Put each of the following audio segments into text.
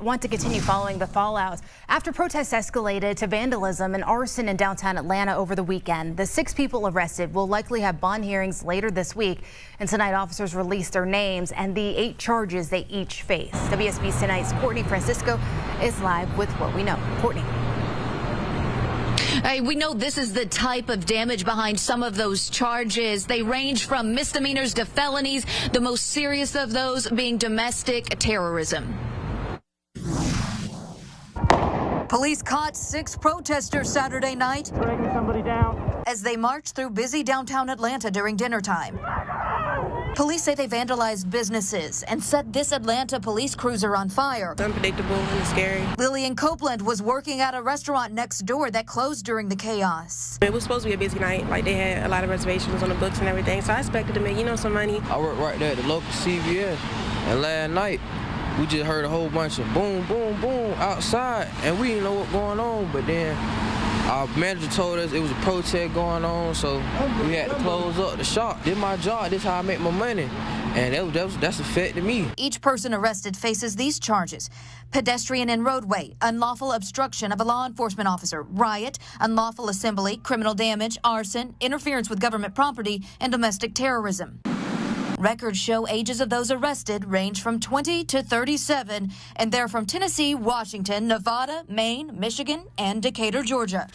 want to continue following the fallout after protests escalated to vandalism and arson in downtown Atlanta over the weekend. The 6 people arrested will likely have bond hearings later this week, and tonight officers released their names and the 8 charges they each face. WSB Tonight's Courtney Francisco is live with what we know. Courtney. We know this is the type of damage behind some of those charges. They range from misdemeanors to felonies, the most serious of those being domestic terrorism. Police caught 6 protesters Saturday night dragging somebody down as they marched through busy downtown Atlanta during dinner time. Police say they vandalized businesses and set this Atlanta police cruiser on fire. It's unpredictable and scary. Lillian Copeland was working at a restaurant next door that closed during the chaos. It was supposed to be a busy night. Like, they had a lot of reservations on the books and everything, so I expected to make, some money. I work right there at the local CVS, and last night we just heard a whole bunch of boom, boom, boom outside, and we didn't know what going on, but then our manager told us it was a protest going on, so we had to close up the shop. This is my job. This is how I make my money. And that's affected me. Each person arrested faces these charges: pedestrian in roadway, unlawful obstruction of a law enforcement officer, riot, unlawful assembly, criminal damage, arson, interference with government property, and domestic terrorism. Records show ages of those arrested range from 20 to 37, and they're from Tennessee, Washington, Nevada, Maine, Michigan, and Decatur, Georgia.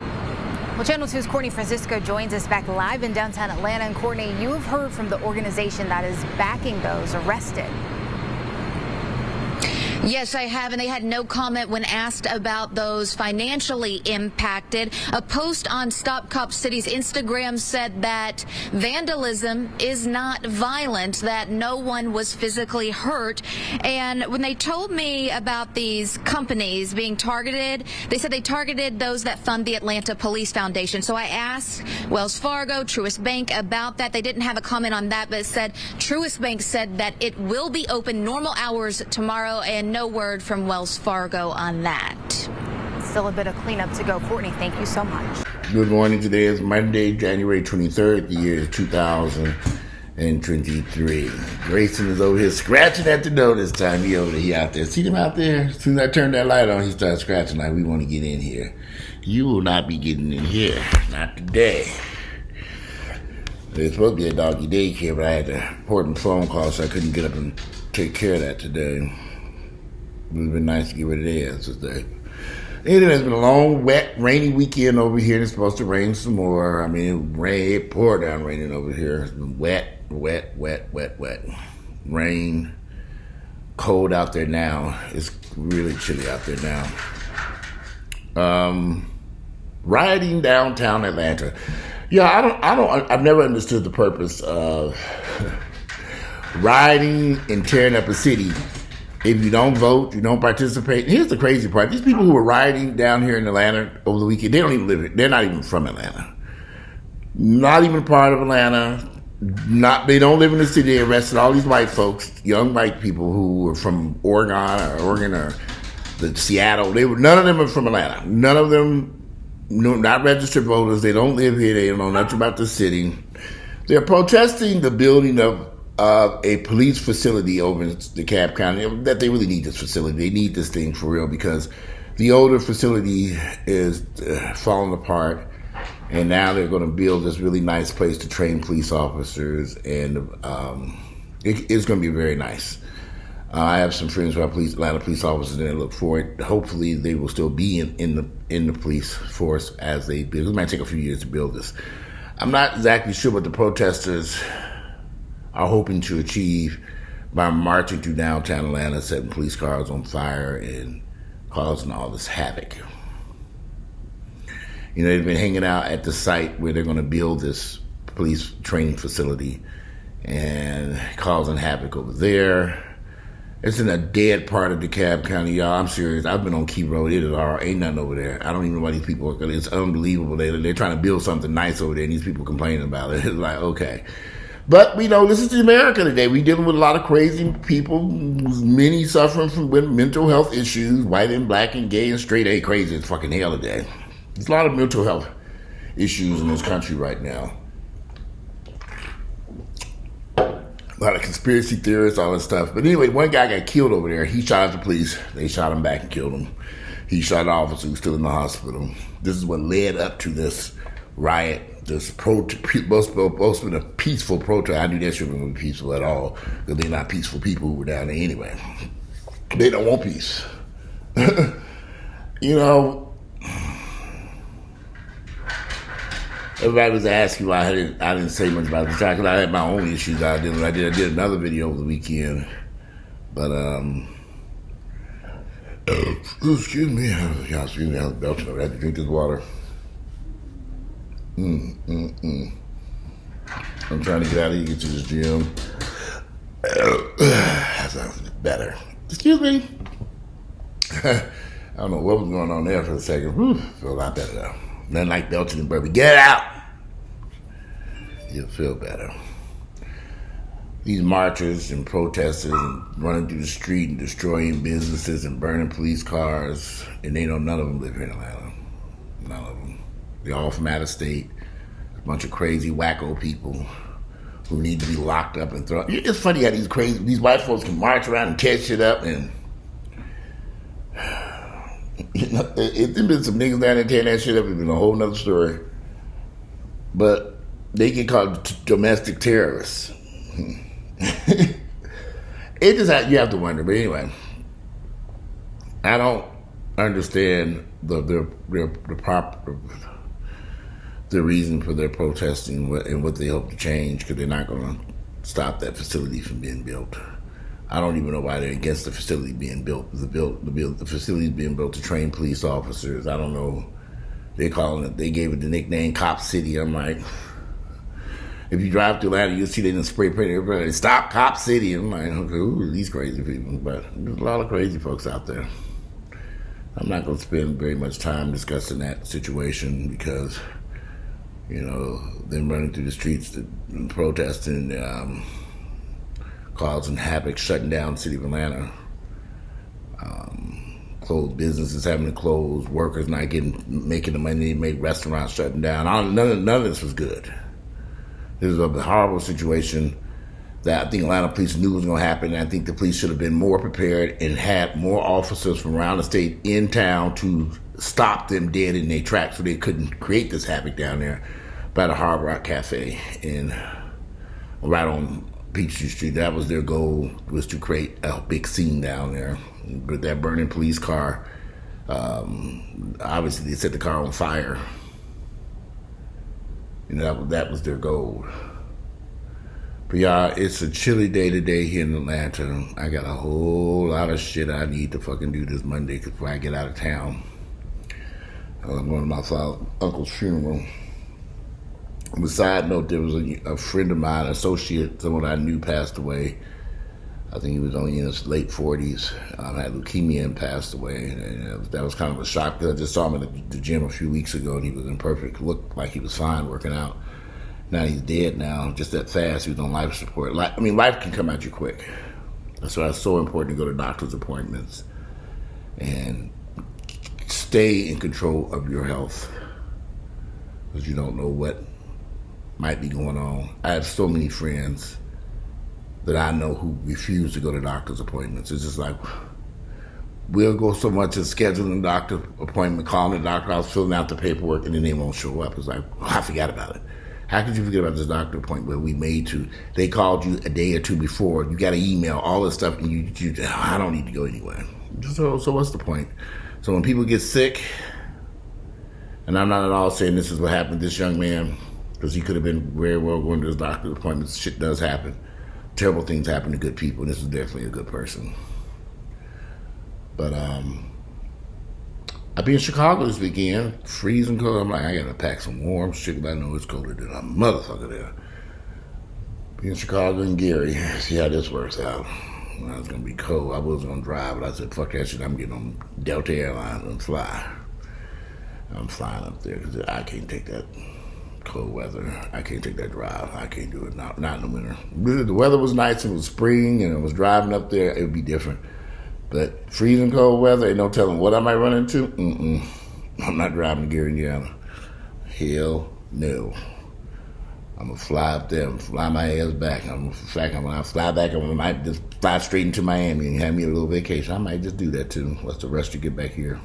Well, Channel 2's Courtney Francisco joins us back live in downtown Atlanta. And Courtney, you have heard from the organization that is backing those arrested. Yes, I have, and they had no comment when asked about those financially impacted. A post on Stop Cop City's Instagram said that vandalism is not violent, that no one was physically hurt. And when they told me about these companies being targeted, they said they targeted those that fund the Atlanta Police Foundation. So I asked Wells Fargo, Truist Bank about that. They didn't have a comment on that, but it said Truist Bank said that it will be open normal hours tomorrow, and no word from Wells Fargo on that. Still a bit of cleanup to go. Courtney, thank you so much. Good morning. Today is Monday, January 23rd. The year is 2023. Grayson is over here scratching at the door this time. He out there. See him out there? As soon as I turn that light on, he starts scratching like, we want to get in here. You will not be getting in here. Not today. There's supposed to be a doggy daycare, but I had an important phone call, so I couldn't get up and take care of that today. It would have been nice to get rid of theirs today. Anyway, it's been a long, wet, rainy weekend over here. It's supposed to rain some more. I mean, it poured down raining over here. It's been wet. Rain, cold out there now. It's really chilly out there now. Rioting downtown Atlanta. Yeah, I've never understood the purpose of rioting and tearing up a city. If you don't vote, you don't participate. Here's the crazy part. These people who were rioting down here in Atlanta over the weekend, they don't even live here. They're not even from Atlanta. Not even part of Atlanta. They don't live in the city. They arrested all these white folks, young white people who were from Oregon or Seattle. None of them are from Atlanta. None of them, not registered voters. They don't live here. They don't know nothing about the city. They're protesting the building of a police facility over in DeKalb County, that they really need this facility. They need this thing for real, because the older facility is falling apart, and now they're going to build this really nice place to train police officers, and it's going to be very nice. I have some friends who are Atlanta police officers, and I look forward. Hopefully, they will still be in the police force as they build. It might take a few years to build this. I'm not exactly sure what the protesters are hoping to achieve by marching through downtown Atlanta, setting police cars on fire and causing all this havoc. They've been hanging out at the site where they're going to build this police training facility and causing havoc over there. It's in a dead part of DeKalb County, y'all. I'm serious. I've been on Key Road. Ain't nothing over there. I don't even know why these people are. It's unbelievable. They're trying to build something nice over there, and these people complaining about it. It's like, okay. But we know this is America today. We're dealing with a lot of crazy people, many suffering from mental health issues, white and black and gay and straight. Ain't crazy as fucking hell today. There's a lot of mental health issues in this country right now. A lot of conspiracy theorists, all this stuff. But anyway, one guy got killed over there. He shot at the police. They shot him back and killed him. He shot an officer who's still in the hospital. This is what led up to this riot, this supposed to be a peaceful protest. I knew that shouldn't be peaceful at all, because they're not peaceful people who were down there anyway. They don't want peace. You know, everybody was asking why I didn't say much about the strike, because I had my own issues I did another video over the weekend. But excuse me, y'all excuse me, I was belching over. I had to drink this water. I'm trying to get out of here, get to this gym. That sounds better. Excuse me. I don't know what was going on there for a second. Whew, feel a lot better though. Nothing like belching and burping. Get out! You'll feel better. These marchers and protesters and running through the street and destroying businesses and burning police cars, and they know none of them live here in Atlanta. None of them. They're all from out of state. A bunch of crazy, wacko people who need to be locked up and thrown. It's funny how these white folks can march around and tear shit up, and you know, if there's been some niggas down there tearing that shit up, it's been a whole nother story. But they get called domestic terrorists. It just you have to wonder. But anyway, I don't understand the reason for their protesting and what they hope to change, because they're not going to stop that facility from being built. I don't even know why they're against the facility being built. The facility is being built to train police officers. I don't know. They gave it the nickname Cop City. I'm like, if you drive through Atlanta, you'll see they didn't spray paint everybody. Stop Cop City. I'm like, okay, who are these crazy people? But there's a lot of crazy folks out there. I'm not going to spend very much time discussing that situation, because, you know, them running through the streets, protesting, causing havoc, shutting down the city of Atlanta, closed businesses having to close, workers not making the money they make, restaurants shutting down. None of this was good. This is a horrible situation that I think Atlanta police knew was going to happen, and I think the police should have been more prepared and had more officers from around the state in town to stop them dead in their tracks, so they couldn't create this havoc down there by the Hard Rock Cafe and right on Peachtree Street. That was their goal, was to create a big scene down there. But that burning police car, obviously they set the car on fire. You know, that was their goal. But y'all, it's a chilly day today here in Atlanta. I got a whole lot of shit I need to fucking do this Monday before I get out of town. I'm going to my uncle's funeral. On a side note, there was a friend of mine, associate, someone I knew passed away. I think he was only in his late 40s, had leukemia and passed away. And that was kind of a shock, because I just saw him at the gym a few weeks ago, and he was in perfect, looked like he was fine working out. Now he's dead now, just that fast. He was on life support. I mean, life can come at you quick. That's why it's so important to go to doctor's appointments and stay in control of your health, because you don't know what might be going on. I have so many friends that I know who refuse to go to doctor's appointments. It's just like, we'll go so much as scheduling a doctor appointment, calling the doctor house, filling out the paperwork, and then they won't show up. It's like, oh, I forgot about it. How could you forget about this doctor appointment we made to? They called you a day or two before. You got an email, all this stuff, and you I don't need to go anywhere. So what's the point? So when people get sick, and I'm not at all saying this is what happened to this young man, because he could have been very well going to his doctor's appointments. Shit does happen. Terrible things happen to good people, and this is definitely a good person. But I'll be in Chicago this weekend, freezing cold. I'm like, I gotta pack some warm shit, but I know it's colder than a motherfucker there. Be in Chicago and Gary, see how this works out. It's gonna be cold. I was gonna drive, but I said, fuck that shit. I'm getting on Delta Airlines and fly. I'm flying up there because I can't take that cold weather. I can't take that drive. I can't do it. Not in the winter. The weather was nice. It was spring, and I was driving up there. It would be different. But freezing cold weather, ain't no telling what I might run into. I'm not driving to Gary, Indiana. Hell no. I'm gonna fly up there and fly my ass back. When I fly back, I might just fly straight into Miami and have me a little vacation. I might just do that too. Once the rest to get back here.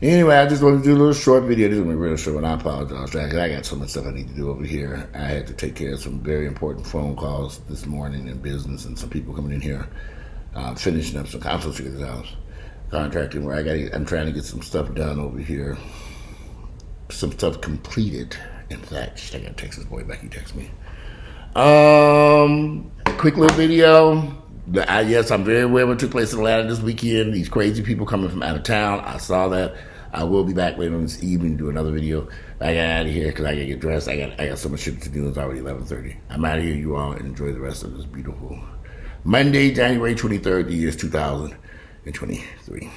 Anyway, I just wanted to do a little short video. This is going to be real short, and I apologize because I got so much stuff I need to do over here. I had to take care of some very important phone calls this morning in business, and some people coming in here, finishing up some contracting where I'm trying to get some stuff done over here, some stuff completed. In fact, I got to text this boy back. He texted me. Quick little video. Yes, I'm very aware of what took place in Atlanta this weekend. These crazy people coming from out of town. I saw that. I will be back later on this evening to do another video. I got out of here because I got to get dressed. I got so much shit to do. It's already 11:30. I'm out of here. You all enjoy the rest of this beautiful Monday, January 23rd, the year is 2023.